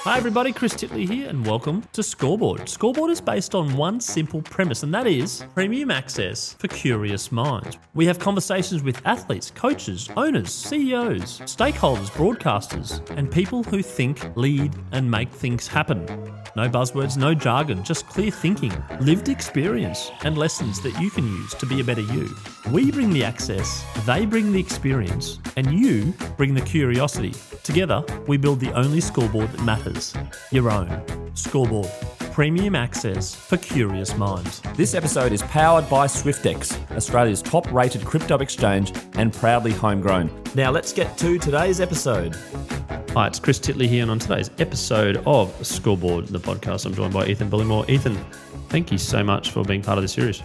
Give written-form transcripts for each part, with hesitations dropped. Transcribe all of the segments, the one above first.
Hi everybody, Chris Titley here and welcome to Scoreboard. Scoreboard is based on one simple premise, and that is premium access for curious minds. We have conversations with athletes, coaches, owners, CEOs, stakeholders, broadcasters, and people who think, lead and make things happen. No buzzwords, no jargon, just clear thinking, lived experience and lessons that you can use to be a better you. We bring the access, they bring the experience, and you bring the curiosity. Together, we build the only scoreboard that matters. Your own. Scoreboard. Premium access for curious minds. This episode is powered by SwiftX, Australia's top-rated crypto exchange and proudly homegrown. Now let's get to today's episode. Hi, it's Chris Titley here, and on today's episode of Scoreboard, the podcast, I'm joined by Ethan Bullemor. Ethan, thank you so much for being part of this series.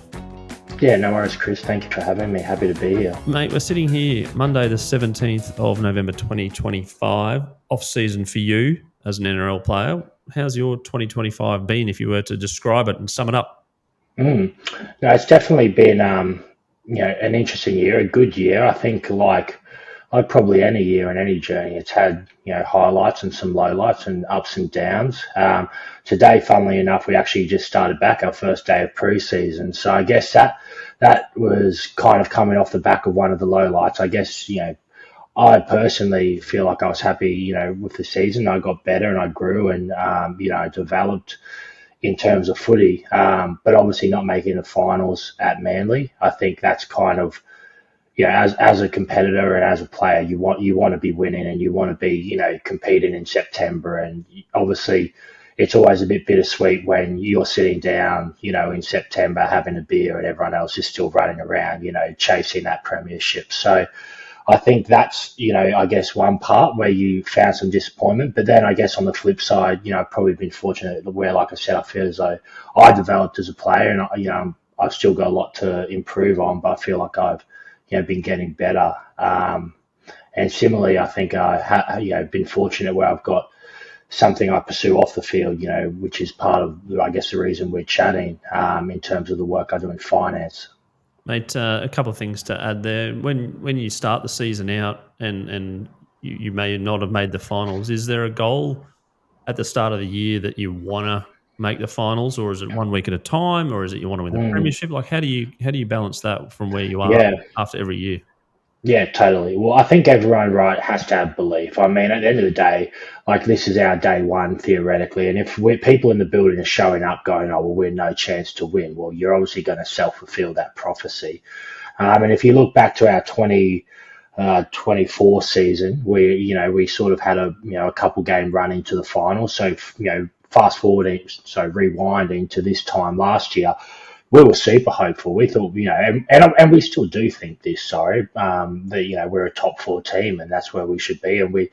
Yeah, no worries, Chris. Thank you for having me. Happy to be here. Mate, we're sitting here Monday the 17th of November 2025, off-season for you as an NRL player. How's your 2025 been if you were to describe it and sum it up? No, it's definitely been an interesting year, a good year. I think like probably any year and any journey, it's had highlights and some lowlights and ups and downs. Today, funnily enough, we actually just started back our first day of preseason. So I guess that was kind of coming off the back of one of the lowlights. I guess, I personally feel like I was happy, with the season. I got better and I grew and, I developed in terms of footy, but obviously not making the finals at Manly. I think that's kind of, as a competitor and as a player, you want to be winning and you want to be, competing in September. And obviously it's always a bit bittersweet when you're sitting down, in September having a beer and everyone else is still running around, chasing that premiership. So I think that's, I guess one part where you found some disappointment. But then I guess on the flip side, I've probably been fortunate where, like I said, I feel as though I developed as a player and, I've still got a lot to improve on, but I feel like I've, been getting better. And similarly, I think I have, been fortunate where I've got something I pursue off the field, which is part of, I guess, the reason we're chatting in terms of the work I do in finance. Mate, a couple of things to add there. When you start the season out and you may not have made the finals, is there a goal at the start of the year that you want to make the finals, or is it 1 week at a time, or is it you want to win the premiership? Like, how do you balance that from where you are after every year? Yeah, totally. Well, I think everyone, has to have belief. I mean, at the end of the day, like this is our day one theoretically, and if people in the building are showing up going, "Oh, well, we're no chance to win," well, you're obviously going to self-fulfill that prophecy. And if you look back to our 2024 season, we sort of had a couple game run into the final. So rewinding to this time last year, we were super hopeful. We thought, and we still do think this, that, we're a top four team and that's where we should be. And we,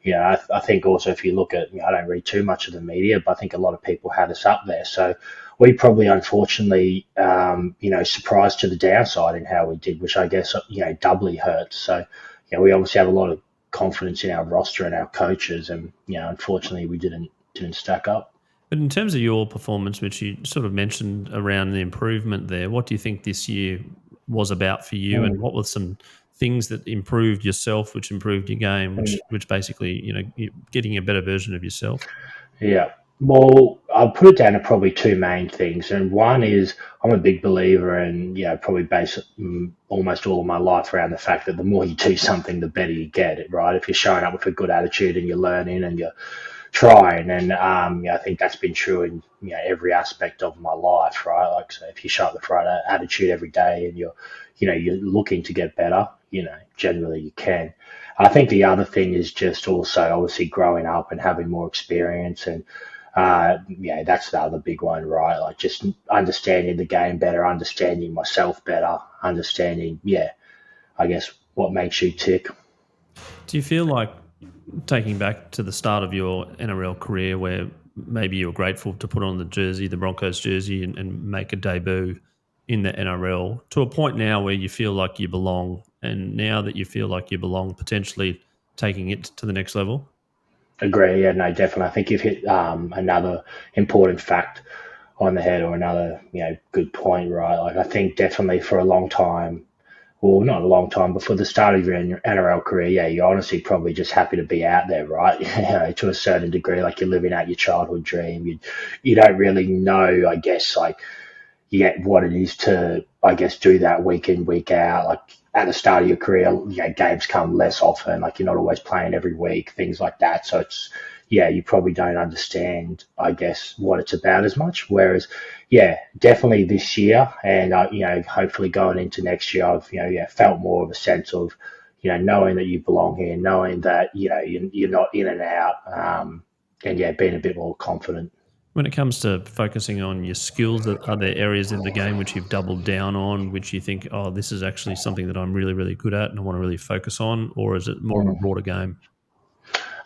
I think also if you look at, I don't read too much of the media, but I think a lot of people had us up there. So we probably, unfortunately, surprised to the downside in how we did, which I guess, doubly hurts. So, we obviously have a lot of confidence in our roster and our coaches and, unfortunately we didn't stack up. But in terms of your performance, which you sort of mentioned around the improvement there, what do you think this year was about for you, and what were some things that improved yourself, which improved your game, which basically, you're getting a better version of yourself? Yeah. Well, I'll put it down to probably two main things. And one is I'm a big believer and, probably base almost all of my life around the fact that the more you do something, the better you get it, right? If you're showing up with a good attitude and you're learning and you're trying, and I think that's been true in every aspect of my life, right? Like, so if you show up with the right attitude every day and you're looking to get better, generally you can. I think the other thing is just also obviously growing up and having more experience, and that's the other big one, right? Like just understanding the game better, understanding myself better, understanding, I guess what makes you tick. Do you feel like, taking back to the start of your NRL career where maybe you were grateful to put on the Broncos jersey and make a debut in the NRL, to a point now where you feel like you belong, and now that you feel like you belong, potentially taking it to the next level? Agree. Yeah, no, definitely. I think you've hit another important fact on the head, or another, good point, right? Like I think definitely for a long time, well, not a long time before the start of your NRL career, yeah, you're honestly probably just happy to be out there, right? To a certain degree, like you're living out your childhood dream. You don't really know, I guess, like you get what it is to, I guess, do that week in, week out. Like at the start of your career, games come less often. Like you're not always playing every week, things like that. So it's, yeah, you probably don't understand, I guess, what it's about as much. Whereas, yeah, definitely this year, and hopefully going into next year, I've felt more of a sense of, knowing that you belong here, knowing that you're not in and out, and yeah, being a bit more confident. When it comes to focusing on your skills, are there areas in the game which you've doubled down on, which you think, oh, this is actually something that I'm really, really good at and I want to really focus on, or is it more of a broader game?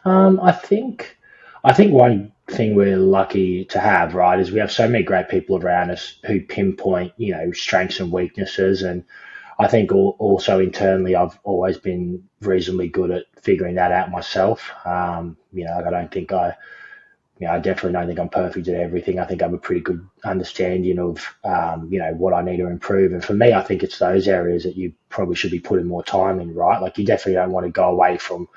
I think one thing we're lucky to have, right, is we have so many great people around us who pinpoint, strengths and weaknesses. And I think also internally, I've always been reasonably good at figuring that out myself. I don't think I definitely don't think I'm perfect at everything. I think I have a pretty good understanding of, what I need to improve. And for me, I think it's those areas that you probably should be putting more time in, right? Like you definitely don't want to go away from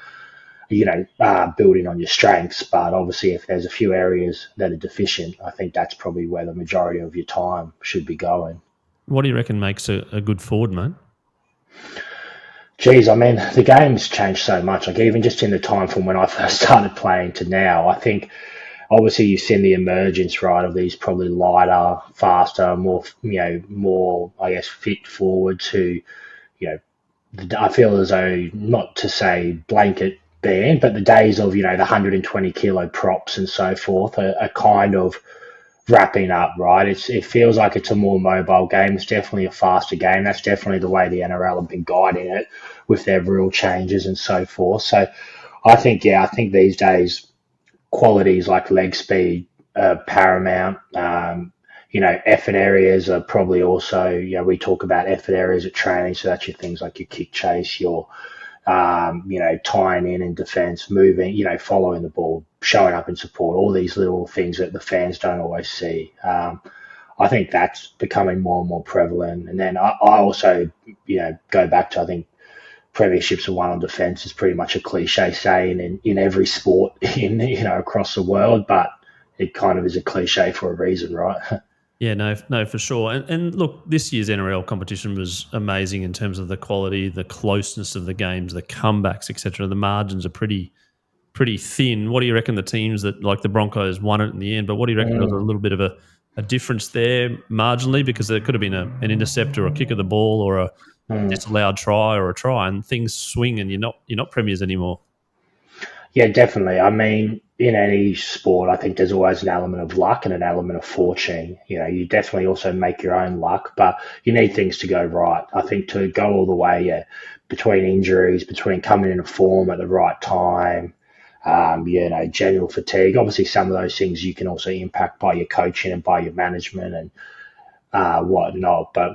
building on your strengths. But obviously, if there's a few areas that are deficient, I think that's probably where the majority of your time should be going. What do you reckon makes a good forward, mate? Geez, I mean, the game's changed so much. Like even just in the time from when I first started playing to now, I think obviously you've seen the emergence, right, of these probably lighter, faster, more, I guess, fit forwards who, I feel as though, not to say blanket ban, but the days of, the 120 kilo props and so forth are kind of wrapping up, right? It feels like it's a more mobile game. It's definitely a faster game. That's definitely the way the NRL have been guiding it with their rule changes and so forth. So I think these days qualities like leg speed are paramount. Effort areas are probably also, we talk about effort areas at training. So that's your things like your kick chase, your tying in defence, moving, following the ball, showing up in support, all these little things that the fans don't always see. I think that's becoming more and more prevalent. And then I also, go back to, I think, premierships are won on defence is pretty much a cliche saying in every sport across the world, but it kind of is a cliche for a reason, right? Yeah, no, for sure. And look, this year's NRL competition was amazing in terms of the quality, the closeness of the games, the comebacks, etc. The margins are pretty thin. What do you reckon the teams that, like the Broncos, won it in the end? But what do you reckon was a little bit of a difference there marginally, because there could have been an intercept or a kick of the ball or a disallowed try or a try, and things swing and you're not premiers anymore. Yeah, definitely. I mean, in any sport, I think there's always an element of luck and an element of fortune. You definitely also make your own luck, but you need things to go right. I think to go all the way, between injuries, between coming into form at the right time, general fatigue. Obviously, some of those things you can also impact by your coaching and by your management and whatnot. But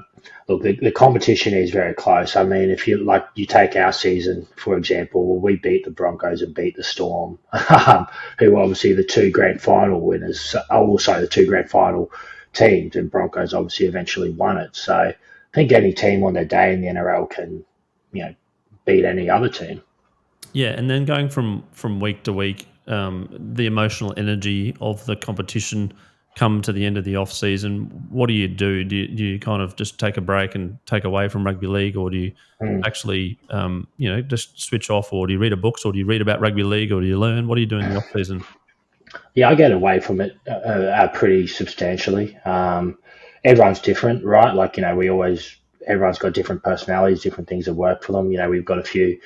look, the competition is very close. I mean, if you take our season, for example, well, we beat the Broncos and beat the Storm, who are obviously the two grand final winners, also the two grand final teams, and Broncos obviously eventually won it. So I think any team on their day in the NRL can, beat any other team. Yeah, and then going from week to week, the emotional energy of the competition come to the end of the off season. What do you do? Do you kind of just take a break and take away from rugby league, or do you actually, just switch off, or do you read books, or do you read about rugby league, or do you learn? What are you doing in the off season? Yeah, I get away from it pretty substantially. Everyone's different, right? Like, everyone's got different personalities, different things that work for them. We've got a few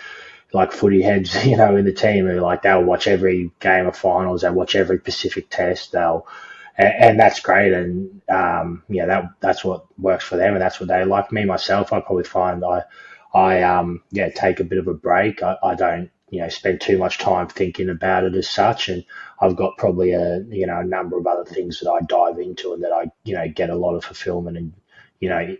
like footy heads, in the team who they'll watch every game of finals, they'll watch every Pacific Test, and that's great. And that's what works for them, and that's what they like. Me myself, I probably find I take a bit of a break. I don't spend too much time thinking about it as such, and I've got probably a number of other things that I dive into and that I get a lot of fulfillment and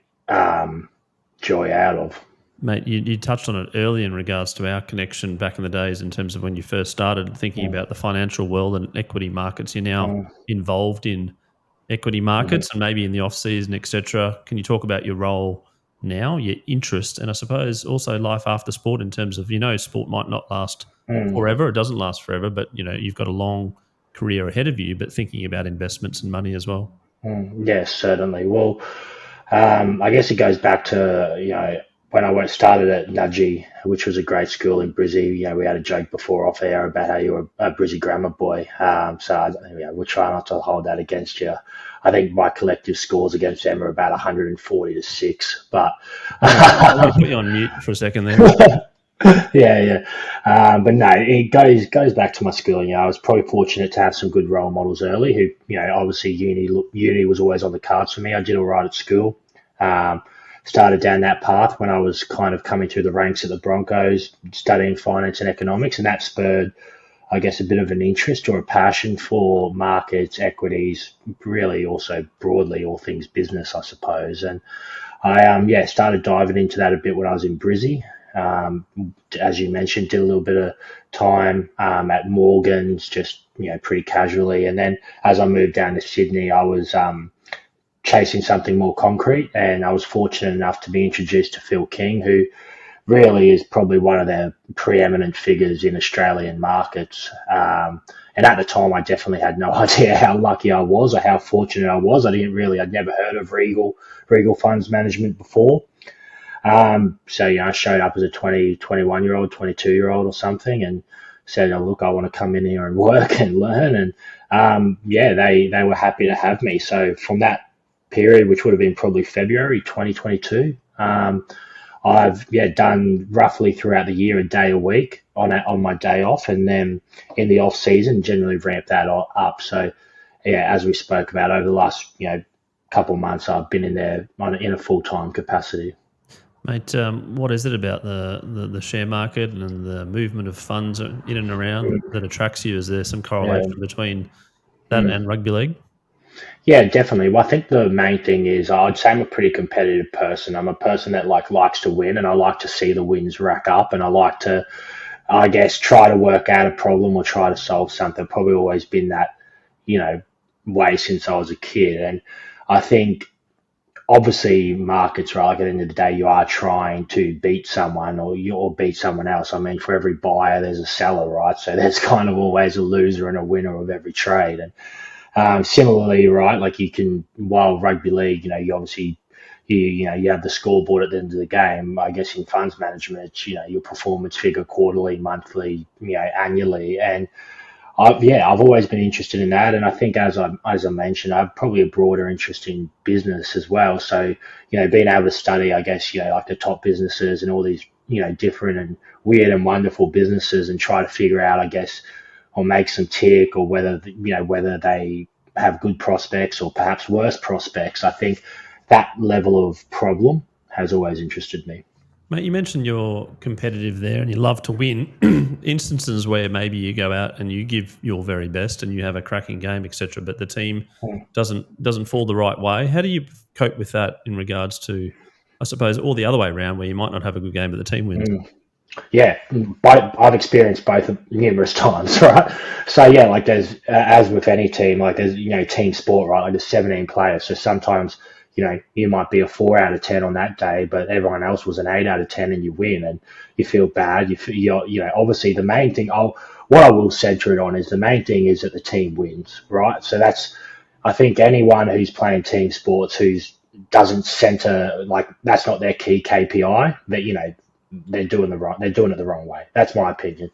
joy out of. Mate, you touched on it earlier in regards to our connection back in the days in terms of when you first started thinking about the financial world and equity markets. You're now involved in equity markets and maybe in the off season, etc. Can you talk about your role now, your interest, and I suppose also life after sport in terms of, sport might not last Mm, forever. It doesn't last forever, but, you've got a long career ahead of you, but thinking about investments and money as well. yes, certainly. Well, I guess it goes back to, when I started at Nudgee, which was a great school in Brizzy. We had a joke before off air about how you were a Brizzy grammar boy. We'll try not to hold that against you. I think my collective scores against them are about 140 to 6. But I'm going to put you on mute for a second there. yeah. But no, it goes back to my schooling. I was probably fortunate to have some good role models early who, obviously uni was always on the cards for me. I did all right at school. Started down that path when I was kind of coming through the ranks at the Broncos, studying finance and economics, and that spurred, I guess, a bit of an interest or a passion for markets, equities, really also broadly all things business, I suppose. And I started diving into that a bit when I was in Brizzy. As you mentioned, did a little bit of time at Morgan's, just pretty casually, and then as I moved down to Sydney, I was chasing something more concrete, and I was fortunate enough to be introduced to Phil King, who really is probably one of the preeminent figures in Australian markets. And at the time, I definitely had no idea how lucky I was or how fortunate I was. I'd never heard of Regal Funds Management before. So, I showed up as a 21-year-old, 22-year-old or something and said, oh, look, I want to come in here and work and learn. And they were happy to have me. So from that period, which would have been probably February 2022, I've done roughly throughout the year a day a week on my day off, and then in the off season generally ramp that up. So as we spoke about over the last couple of months, I've been in there in a full-time capacity. Mate, what is it about the share market and the movement of funds in and around that attracts you? Is there some correlation between that and rugby league? Yeah, definitely. Well, I think the main thing is I'd say I'm a pretty competitive person. I'm a person that likes to win, and I like to see the wins rack up, and I like to, I guess, try to work out a problem or try to solve something. Probably always been that, way since I was a kid. And I think obviously markets, right, at the end of the day, you are trying to beat someone or beat someone else. I mean, for every buyer, there's a seller, right? So there's kind of always a loser and a winner of every trade. And similarly, right, like while rugby league, you obviously, you have the scoreboard at the end of the game. I guess in funds management, it's, your performance figure quarterly, monthly, annually. And I've always been interested in that. And I think as I mentioned, I have probably a broader interest in business as well. So, being able to study, I guess, like the top businesses and all these, different and weird and wonderful businesses and try to figure out, I guess, or make some tick, or whether they have good prospects or perhaps worse prospects. I think that level of problem has always interested me. Mate, you mentioned you're competitive there and you love to win. Instances where maybe you go out and you give your very best and you have a cracking game, etc., but the team doesn't fall the right way. How do you cope with that in regards to, I suppose, all the other way around where you might not have a good game but the team wins? Yeah, I've experienced both numerous times, right? So like there's as with any team, like there's team sport, right? Like there's 17 players, so sometimes you might be a 4 out of 10 on that day, but everyone else was an 8 out of 10, and you win, and you feel bad. Obviously the main thing. What I will center it on is the main thing is that the team wins, right? So I think anyone who's playing team sports doesn't center, like that's not their key KPI, that they're doing it the wrong way. That's my opinion.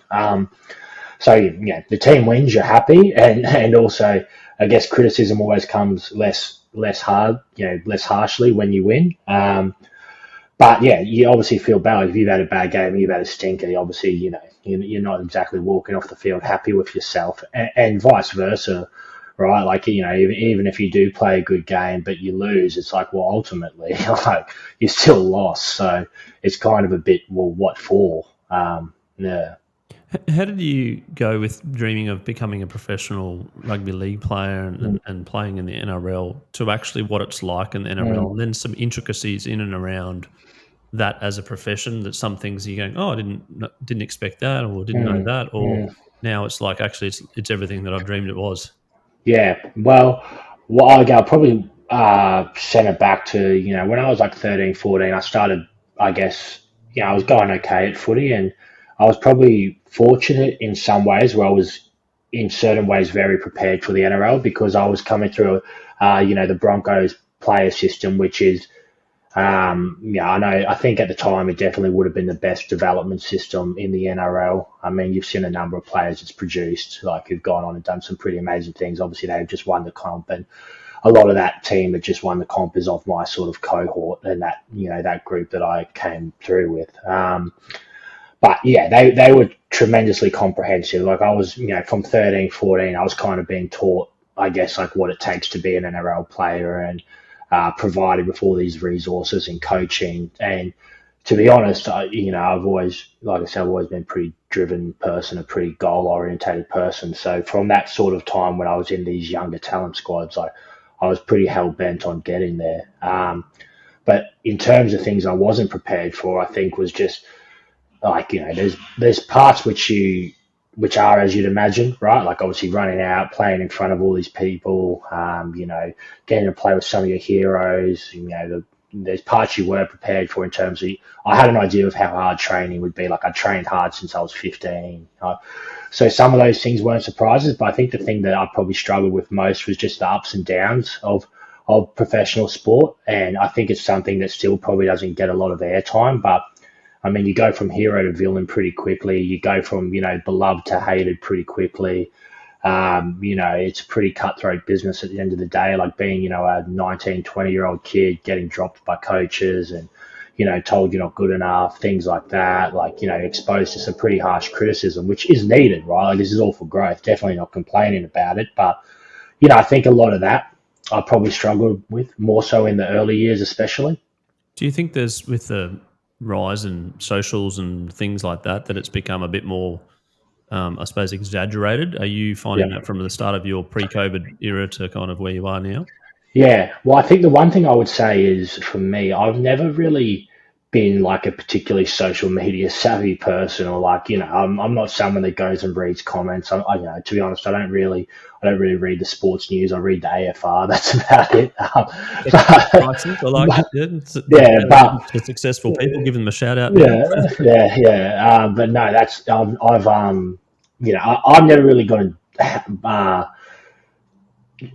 So the team wins, you're happy, and also I guess criticism always comes less harshly when you win. But you obviously feel bad if you've had a bad game, you've had a stinker. Obviously, you're not exactly walking off the field happy with yourself, and vice versa. Right, like even if you do play a good game but you lose, it's like, well, ultimately, like you still lost. So it's kind of a bit, well, what for? Yeah. How did you go with dreaming of becoming a professional rugby league player and playing in the NRL to actually what it's like in the NRL, and then some intricacies in and around that as a profession? That some things you're going, oh, I didn't expect that, or didn't know that, or now it's like actually it's everything that I dreamed it was. Yeah, well, I'll probably centre back to, when I was like 13, 14, I started, I guess, I was going okay at footy, and I was probably fortunate in some ways where I was in certain ways very prepared for the NRL because I was coming through, the Broncos player system, which is, I know, I think at the time it definitely would have been the best development system in the NRL. I mean, you've seen a number of players it's produced, like who've gone on and done some pretty amazing things. Obviously, they've just won the comp, and a lot of that team that just won the comp is of my sort of cohort and that, that group that I came through with. But yeah, they were tremendously comprehensive. Like I was, from 13, 14, I was kind of being taught, I guess, like what it takes to be an NRL player and provided with all these resources and coaching. And to be honest, I've always, like I said, I've always been a pretty driven person, a pretty goal orientated person. So from that sort of time when I was in these younger talent squads, I was pretty hell bent on getting there. But in terms of things I wasn't prepared for, I think was just like, there's parts which are as you'd imagine, right? Like obviously running out, playing in front of all these people, getting to play with some of your heroes, there's parts you weren't prepared for in terms of, I had an idea of how hard training would be. Like I trained hard since I was 15. So some of those things weren't surprises, but I think the thing that I probably struggled with most was just the ups and downs of professional sport. And I think it's something that still probably doesn't get a lot of airtime, but I mean, you go from hero to villain pretty quickly. You go from, beloved to hated pretty quickly. It's a pretty cutthroat business at the end of the day, like being, a 19, 20-year-old kid getting dropped by coaches and, told you're not good enough, things like that, like, exposed to some pretty harsh criticism, which is needed, right? Like this is all for growth, definitely not complaining about it. But, I think a lot of that I probably struggled with more so in the early years, especially. Do you think there's, with the rise in socials and things like that it's become a bit more, I suppose, exaggerated? Are you finding that from the start of your pre-COVID era to kind of where you are now? Yeah, well, I think the one thing I would say is for me, I've never really been like a particularly social media savvy person, or like, I'm not someone that goes and reads comments. To be honest, I don't really read the sports news. I read the AFR. That's about it. For successful people, give them a shout out. Yeah. But no, I've never really gotten,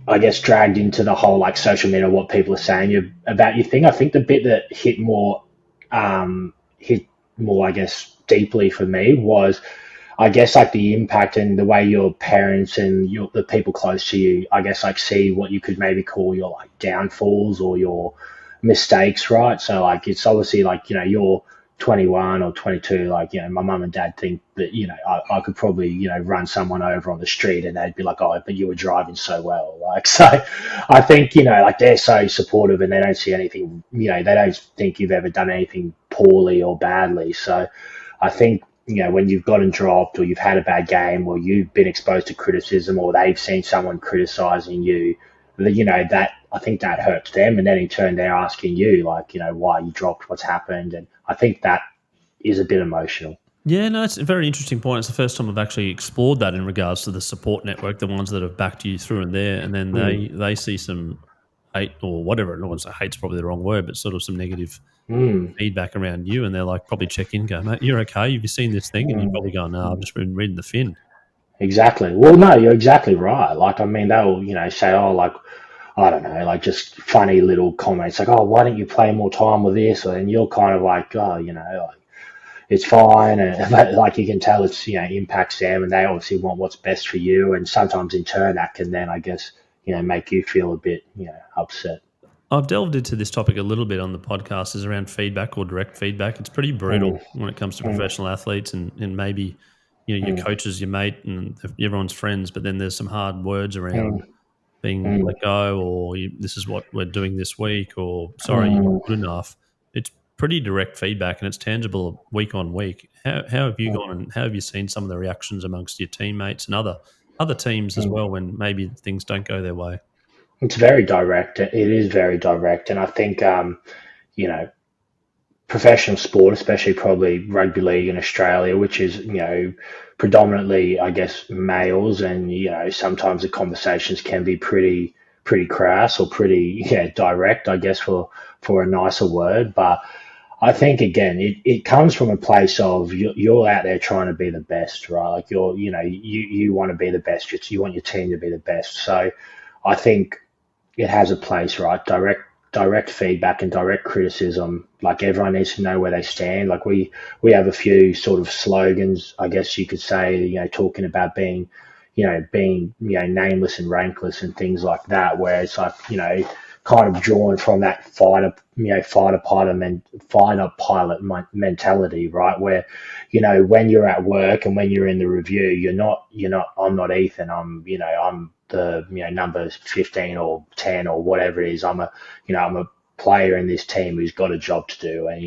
I guess, dragged into the whole like social media, what people are saying about your thing. I think the bit that hit more, I guess, deeply for me was, I guess, like the impact and the way your parents and the people close to you, I guess, like see what you could maybe call your like downfalls or your mistakes, right? So like it's obviously like, you're 21 or 22, like, my mum and dad think that, I could probably, run someone over on the street and they'd be like, oh, but you were driving so well. Like, so I think, like they're so supportive and they don't see anything, they don't think you've ever done anything poorly or badly. So I think, when you've gotten dropped or you've had a bad game or you've been exposed to criticism or they've seen someone criticizing you, that I think that hurts them. And then in turn, they're asking you like, why you dropped, what's happened. And I think that is a bit emotional. Yeah, no, it's a very interesting point. It's the first time I've actually explored that in regards to the support network, the ones that have backed you through and there. And then they see some hate or whatever. I don't want to say hate's probably the wrong word, but sort of some negative feedback around you. And they're like, probably check in, go, mate, you're okay. Have you seen this thing? And you probably go, no, I've just been reading the fin. Exactly. Well, no, you're exactly right. Like, I mean, they'll, say, oh, like, I don't know, like just funny little comments like, oh, why don't you play more time with this? And you're kind of like, oh, like, it's fine. And like you can tell it's, impacts them and they obviously want what's best for you. And sometimes in turn that can then, I guess, make you feel a bit, upset. I've delved into this topic a little bit on the podcast, is around feedback or direct feedback. It's pretty brutal when it comes to professional athletes and maybe, your coaches, your mate and everyone's friends, but then there's some hard words around being let go or this is what we're doing this week or sorry, you're not good enough. It's pretty direct feedback and it's tangible week on week. How have you gone and how have you seen some of the reactions amongst your teammates and other teams as well when maybe things don't go their way? It's very direct. It is very direct. And I think, professional sport, especially probably rugby league in Australia, which is, predominantly, I guess, males and, sometimes the conversations can be pretty pretty crass or pretty direct, I guess, for a nicer word. But I think again, it comes from a place of you're out there trying to be the best, right? Like you want to be the best. You want your team to be the best. So I think it has a place, right? Direct feedback and direct criticism. Like everyone needs to know where they stand. Like we have a few sort of slogans, I guess you could say, talking about being nameless and rankless and things like that, where it's like, kind of drawn from that fighter pilot mentality, right? Where, when you're at work and when you're in the review, I'm not Ethan. I'm the, number 15 or 10 or whatever it is. I'm a player in this team who's got a job to do. And,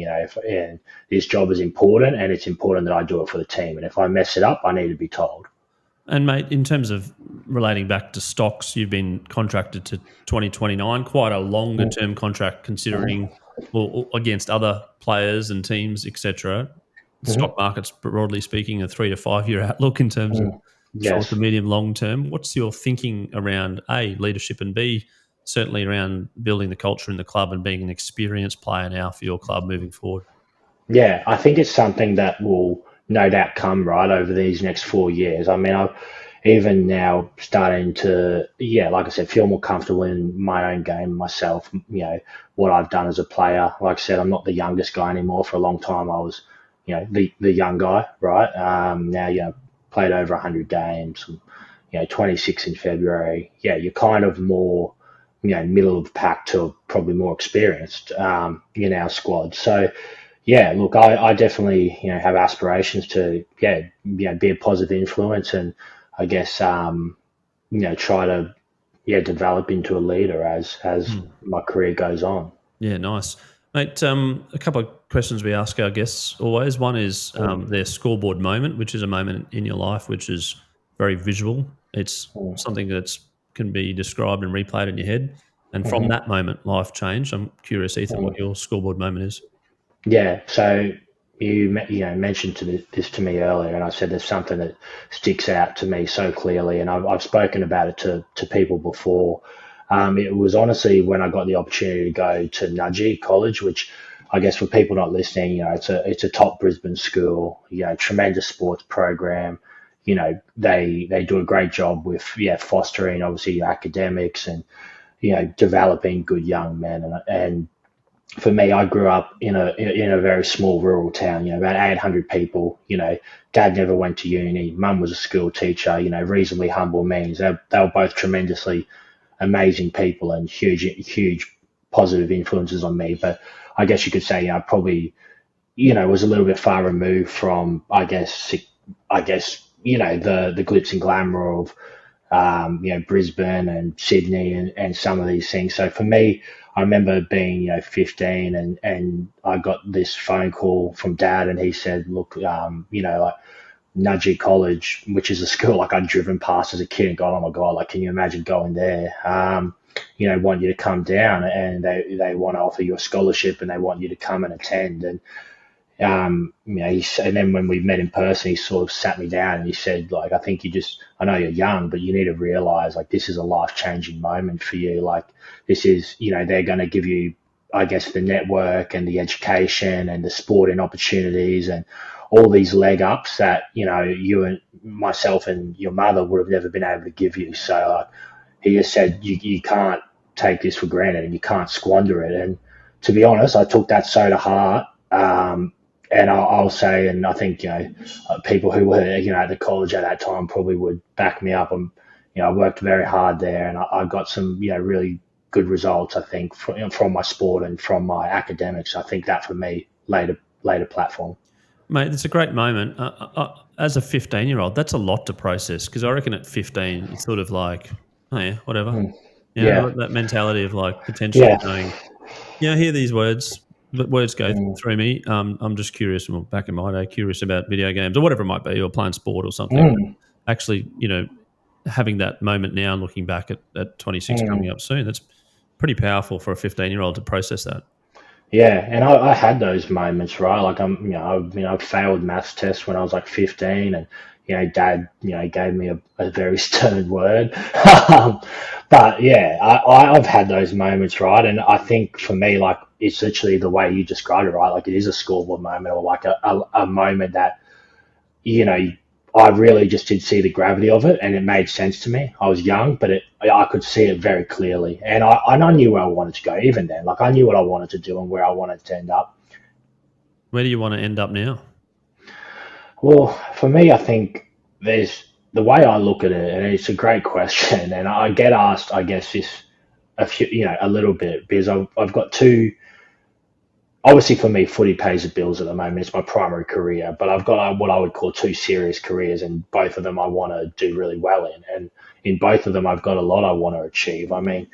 and this job is important, and it's important that I do it for the team. And if I mess it up, I need to be told. And mate, in terms of relating back to stocks, you've been contracted to 2029, quite a longer term contract considering against other players and teams, etc. The stock market's broadly speaking a 3 to 5 year outlook in terms of short to medium long term. What's your thinking around A, leadership, and B, certainly around building the culture in the club and being an experienced player now for your club moving forward? Yeah, I think it's something that will no doubt come right over these next 4 years. I mean, I've even now starting to, like I said, feel more comfortable in my own game myself, what I've done as a player. Like I said, I'm not the youngest guy anymore. For a long time, I was, the young guy, right? Now, played over 100 games, 26 in February. Yeah, you're kind of more, middle of the pack to probably more experienced in our squad. So, yeah, look, I definitely, have aspirations to, be a positive influence and I guess, try to, develop into a leader as my career goes on. Yeah, nice. Mate, a couple of questions we ask our guests always. One is their scoreboard moment, which is a moment in your life which is very visual. It's something that can be described and replayed in your head. And from that moment, life changed. I'm curious, Ethan, what your scoreboard moment is. Yeah, so you mentioned this to me earlier, and I said there's something that sticks out to me so clearly, and I've spoken about it to people before. It was honestly when I got the opportunity to go to Nudgee College, which I guess for people not listening, it's a top Brisbane school, tremendous sports program. They do a great job with fostering obviously academics and developing good young men and for me, I grew up in a very small rural town, about 800 people. Dad never went to uni. Mum was a school teacher, reasonably humble means. They were both tremendously amazing people and huge positive influences on me. But I guess you could say, I probably, was a little bit far removed from, I guess, the glitz and glamour of, Brisbane and Sydney and some of these things. So for me, I remember being, 15 and I got this phone call from Dad and he said, look, like Nudgee College, which is a school like I'd driven past as a kid and gone, oh my God, like, can you imagine going there? Want you to come down and they want to offer you a scholarship and they want you to come and attend. And, and then when we met in person, he sort of sat me down and he said, like, I think I know you're young, but you need to realize like this is a life-changing moment for you. Like this is, they're going to give you, I guess, the network and the education and the sporting opportunities and all these leg ups that, you and myself and your mother would have never been able to give you. So he just said, you can't take this for granted and you can't squander it. And to be honest, I took that so to heart. And I'll say, and I think, people who were, at the college at that time probably would back me up. I worked very hard there and I got some, really good results, I think, from my sport and from my academics. I think that for me laid a platform. Mate, it's a great moment. As a 15-year-old, that's a lot to process because I reckon at 15, it's sort of like, oh yeah, whatever. That mentality of like potentially going, I hear these words. But words go through me. I'm just curious, well, back in my day, curious about video games or whatever it might be, or playing sport or something. Actually, having that moment now and looking back at 26 coming up soon, that's pretty powerful for a 15-year-old to process that. Yeah, and I had those moments, right? Like I failed maths tests when I was like 15 and, Dad, gave me a very stern word. But yeah, I've had those moments, right? And I think for me, like, it's literally the way you described it, right? Like, it is a scoreboard moment, or like a moment that, I really just did see the gravity of it, and it made sense to me. I was young, but I could see it very clearly, and I knew where I wanted to go. Even then, like, I knew what I wanted to do and where I wanted to end up. Where do you want to end up now? Well, for me, I think there's the way I look at it, and it's a great question, and I get asked, I guess, this a little bit, because I've got two. Obviously, for me, footy pays the bills at the moment. It's my primary career, but I've got what I would call two serious careers, and both of them I want to do really well in. And in both of them, I've got a lot I want to achieve. I mean,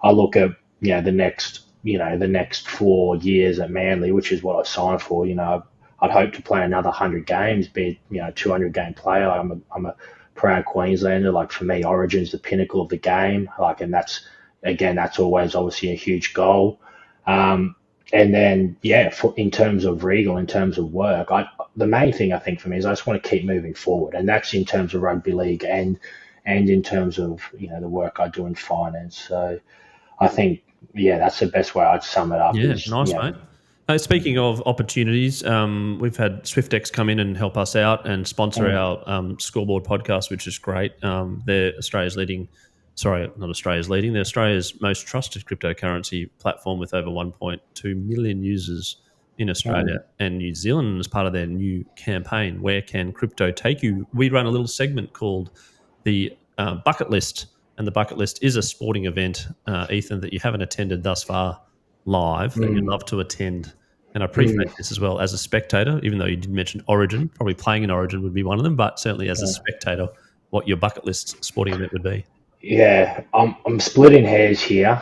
I look at the next 4 years at Manly, which is what I signed for. I'd hope to play another 100 games, be 200 game player. I'm a proud Queenslander. Like, for me, Origin's the pinnacle of the game. Like, and that's always obviously a huge goal. And then, in terms of Regal, in terms of work, the main thing I think for me is I just want to keep moving forward, and that's in terms of rugby league and in terms of the work I do in finance. So I think that's the best way I'd sum it up. Yeah, nice, mate. Speaking of opportunities, we've had SwiftX come in and help us out and sponsor our Scoreboard podcast, which is great. They're Australia's leading. Sorry, not Australia's leading. They're Australia's most trusted cryptocurrency platform with over 1.2 million users in Australia and New Zealand. And as part of their new campaign, Where Can Crypto Take You? We run a little segment called the Bucket List. And the Bucket List is a sporting event, Ethan, that you haven't attended thus far live, that you'd love to attend. And I appreciate this as well as a spectator, even though you did mention Origin. Probably playing in Origin would be one of them, but certainly as a spectator, what your bucket list sporting event would be. Yeah, I'm splitting hairs here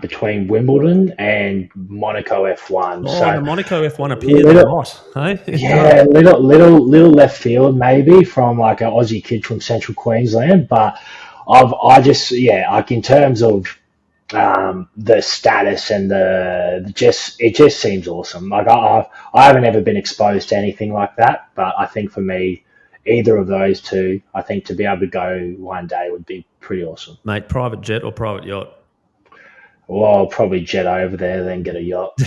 between Wimbledon and Monaco F1. Oh, so the Monaco F1 appears a lot, hey? Yeah, little left field maybe from like an Aussie kid from Central Queensland, but like, in terms of the status and it just seems awesome. Like, I haven't ever been exposed to anything like that, but I think for me, either of those two, I think to be able to go one day would be pretty awesome. Mate, private jet or private yacht? Well, I'll probably jet over there, then get a yacht.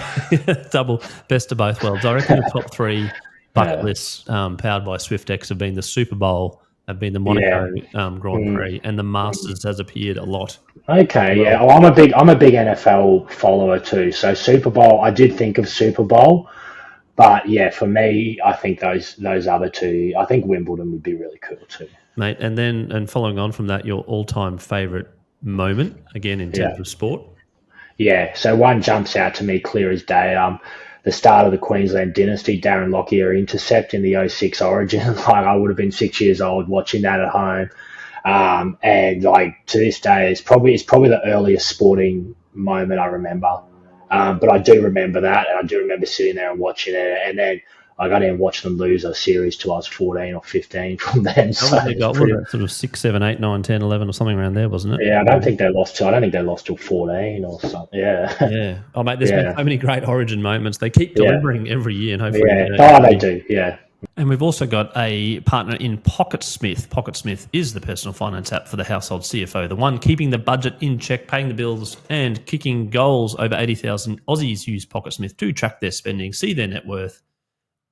Double, best of both worlds. I reckon the top three bucket lists powered by SwiftX have been the Super Bowl, have been the Monaco Grand Prix, and the Masters has appeared a lot. Okay, yeah. Well, I'm a big NFL follower too. So Super Bowl, I did think of Super Bowl. But yeah, for me, I think those other two, I think Wimbledon would be really cool too. Mate, and following on from that, your all-time favourite moment, again, in terms of sport? Yeah, so one jumps out to me clear as day. The start of the Queensland dynasty, Darren Lockyer intercept in the 06 Origin. Like, I would have been 6 years old watching that at home. And like, to this day, it's probably the earliest sporting moment I remember. But I do remember that, and I do remember sitting there and watching it. And then I didn't watch them lose a series till I was 14 or 15 from then. So they got sort of 6, 7, 8, 9, 10, 11 or something around there, wasn't it? Yeah, I don't think they lost till 14 or something. Yeah. Yeah. Oh, mate, there's been so many great Origin moments. They keep delivering every year, and hopefully they do, yeah. And we've also got a partner in PocketSmith. PocketSmith is the personal finance app for the household CFO, the one keeping the budget in check, paying the bills and kicking goals. Over 80,000 Aussies use PocketSmith to track their spending, see their net worth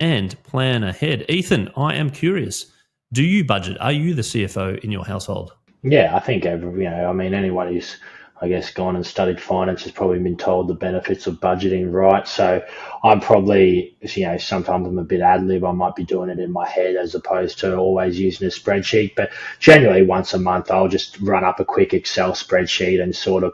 and plan ahead. Ethan, I am curious, do you budget? Are you the CFO in your household? Yeah, I think anyone who's, I guess, gone and studied finance has probably been told the benefits of budgeting, right? So I'm probably, sometimes I'm a bit ad lib. I might be doing it in my head as opposed to always using a spreadsheet. But generally once a month, I'll just run up a quick Excel spreadsheet and sort of,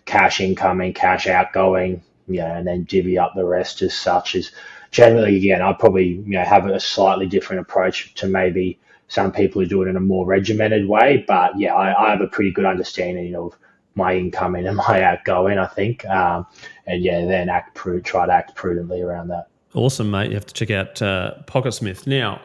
cash incoming, cash outgoing, and then divvy up the rest as such. As generally, again, I'll probably, have a slightly different approach to maybe some people who do it in a more regimented way. But yeah, I have a pretty good understanding of my incoming and my outgoing, I think. Then try to act prudently around that. Awesome, mate. You have to check out PocketSmith. Now,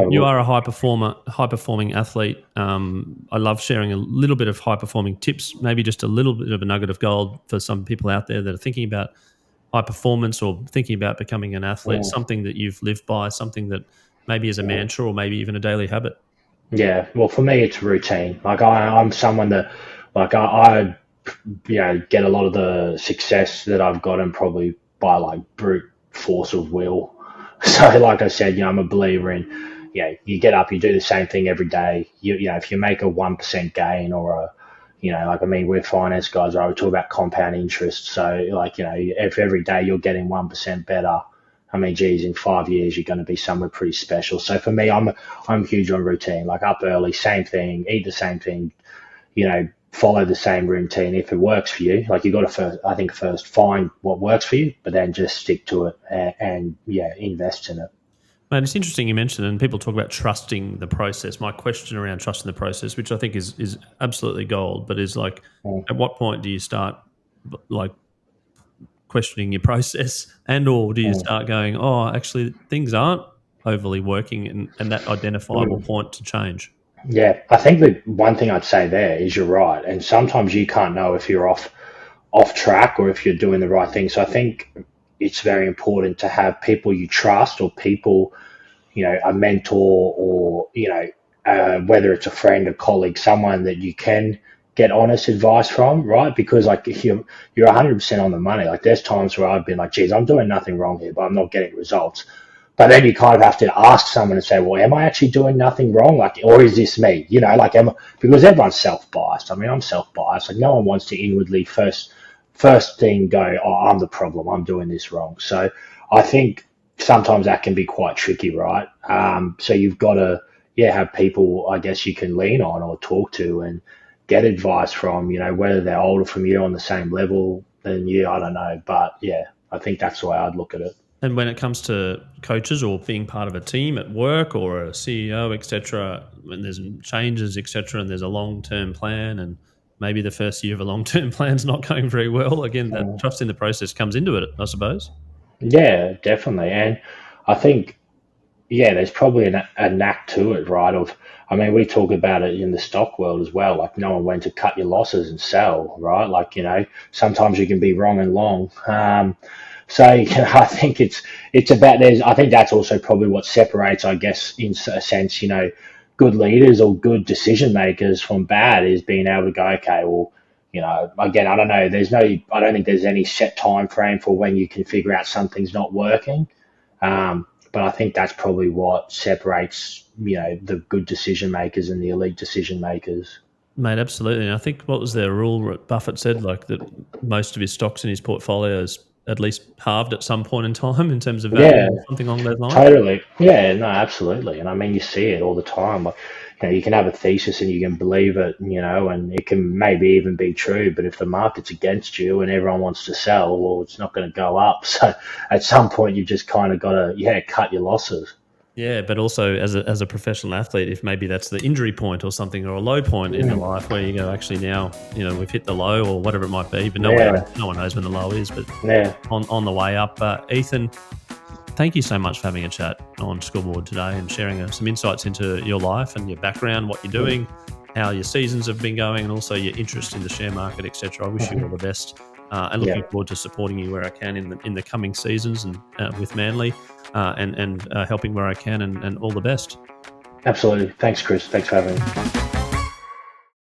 you are a high-performing athlete. I love sharing a little bit of high-performing tips, maybe just a little bit of a nugget of gold for some people out there that are thinking about high performance or thinking about becoming an athlete, something that you've lived by, something that maybe as a mantra or maybe even a daily habit? Yeah, well, for me, it's routine. Like I'm someone that, like I get a lot of the success that I've gotten probably by like brute force of will. So, like I said, I'm a believer in, you get up, you do the same thing every day. If you make a 1% gain or we're finance guys, right? We talk about compound interest. So, if every day you're getting 1% better, geez, in 5 years you're going to be somewhere pretty special. So for me, I'm huge on routine. Like up early, same thing, eat the same thing, follow the same routine. If it works for you, like you got to first find what works for you, but then just stick to it and invest in it. Mate, it's interesting you mentioned, and people talk about trusting the process. My question around trusting the process, which I think is absolutely gold, but is like, at what point do you start like questioning your process, and or do you start going, oh, actually things aren't overly working, and that identifiable point to change? Yeah, I think the one thing I'd say there is you're right, and sometimes you can't know if you're off track or if you're doing the right thing. So I think it's very important to have people you trust or people, a mentor or, whether it's a friend, a colleague, someone that you can get honest advice from, right? Because like if you're 100% on the money, like there's times where I've been like, geez, I'm doing nothing wrong here, but I'm not getting results. But then you kind of have to ask someone and say, well, am I actually doing nothing wrong? Like, or is this me? Because everyone's self-biased. I'm self-biased. Like no one wants to inwardly first thing go, oh, I'm the problem. I'm doing this wrong. So I think sometimes that can be quite tricky, right? So you've got to, have people, I guess, you can lean on or talk to and get advice from, whether they're older from you on the same level than you, I don't know. But yeah, I think that's the way I'd look at it. And when it comes to coaches or being part of a team at work or a CEO, etc., when there's changes, etc., and there's a long-term plan, and maybe the first year of a long-term plan's not going very well, again, that trust in the process comes into it, I suppose. Yeah, definitely. And I think, there's probably a knack to it, right? We talk about it in the stock world as well, like knowing when to cut your losses and sell, right? Like, sometimes you can be wrong and long. So I think it's about I think that's also probably what separates, I guess, in a sense, good leaders or good decision makers from bad is being able to go, okay, well, again, I don't know. I don't think there's any set time frame for when you can figure out something's not working. But I think that's probably what separates, the good decision makers and the elite decision makers. Mate, absolutely. And I think what was their rule that Buffett said, like that most of his stocks in his portfolio is at least halved at some point in time in terms of value Yeah, or something along those lines. totally. Yeah, no, absolutely. And you see it all the time. Like, you can have a thesis and you can believe it, and it can maybe even be true. But if the market's against you and everyone wants to sell, well, it's not going to go up. So at some point, you've just kind of got to, cut your losses. Yeah, but also as a professional athlete, if maybe that's the injury point or something, or a low point in your life where you go, actually now, we've hit the low or whatever it might be, but no one knows when the low is, but on the way up. Ethan, thank you so much for having a chat on Scoreboard today and sharing some insights into your life and your background, what you're doing, how your seasons have been going, and also your interest in the share market, etc. I wish you all the best. And looking forward to supporting you where I can in the coming seasons and with Manly and helping where I can and all the best. Absolutely. Thanks, Chris. Thanks for having me.